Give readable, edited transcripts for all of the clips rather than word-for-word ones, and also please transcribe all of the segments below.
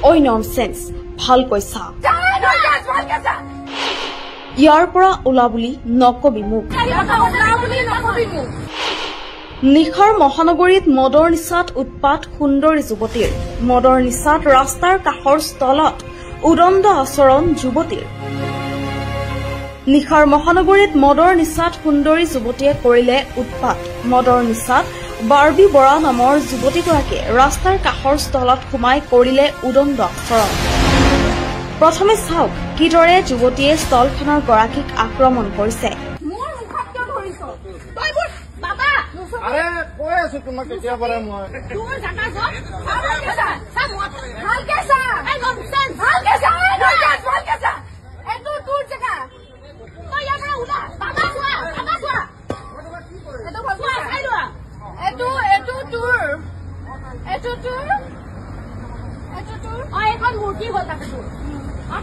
ঐ ননসেন্স ভাল কৈছা ইয়াৰ পৰা ওলা বুলি নকবি মোক নিশাৰ মহানগৰীত মদৰ নিচাত উৎপাত সুন্দৰী যুৱতীৰ মদৰ নিচাত ৰাস্তাৰ কাষৰ স্থলত উদণ্ড আচৰণ যুৱতীৰ নিশাৰ মহানগৰীত মদৰ নিচাত সুন্দৰী যুৱতীয়ে কৰিলে উৎপাত মদৰ নিচাত বাৰ্বি বৰা নামৰ যুৱতীগৰাকীয়ে ৰাস্তাৰ কাষৰ স্থলত সোমাই কৰিলে উদণ্ড আচৰণ প্ৰথমে চাওক কিদৰে যুৱতীয়ে স্থলখনৰ গৰাকীক আক্ৰমণ কৰিছে আৰে কই আছো তোমাক কেতিয়া পৰে মই তুমি জানা যা ভাল কেছা এই ননসেন্স ভাল কেছা এটো তোৰ জায়গা তই ইয়াৰ পৰা উলা বাবা কোৱা এটো ভগৱা খাই লোৱা এটো তোৰ এখন মূৰ্তি হ'ল তাতে তোৰ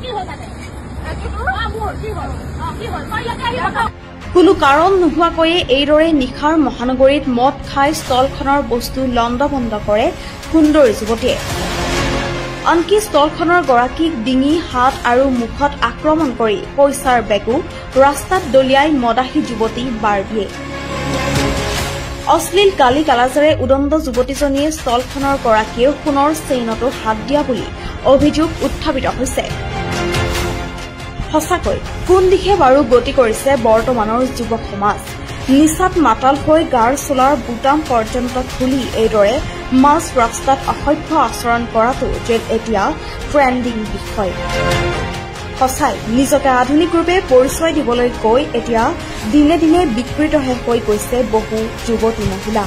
কি হ'ল তাতে এটো তোৰ মূৰ্তি হ'ল কি হ'ল তই ইয়াতে আহি বাবা কোনো কাৰণ নোহোৱাকৈয়ে এইদৰে নিশাৰ মহানগৰীত মদ খাই স্থলখনৰ বস্তু লণ্ডভণ্ড কৰে সুন্দৰী যুৱতীয়ে আনকি স্থলখনৰ গৰাকীক ডিঙি হাত আৰু মুখত আক্ৰমণ কৰি পইচাৰ বেগো ৰাস্তাত দলিয়াই মদাহী যুৱতী বাৰ্বিয়ে অশ্লীল গালি গালাজেৰে উদণ্ড যুৱতীজনীয়ে স্থলখনৰ গৰাকীয়ে সোণৰ চেইনতো হাত দিয়া বুলি অভিযোগ উত্থাপিত হৈছে সঁচাকৈ কোন দিশে বাৰু গতি কৰিছে বৰ্তমানৰ যুৱ সমাজ নিচাত মাতাল হৈ গাৰ চোলাৰ বুটাম পৰ্যন্ত খুলি এইদৰে মাছ ৰাস্তাত অসভ্য আচৰণ কৰাটো যেন এতিয়া ট্ৰেণ্ডিং বিষয় সঁচাই নিজকে আধুনিক ৰূপে পৰিচয় দিবলৈ গৈ এতিয়া দিনে দিনে বিকৃতহে হৈ গৈছে বহু যুৱতী মহিলা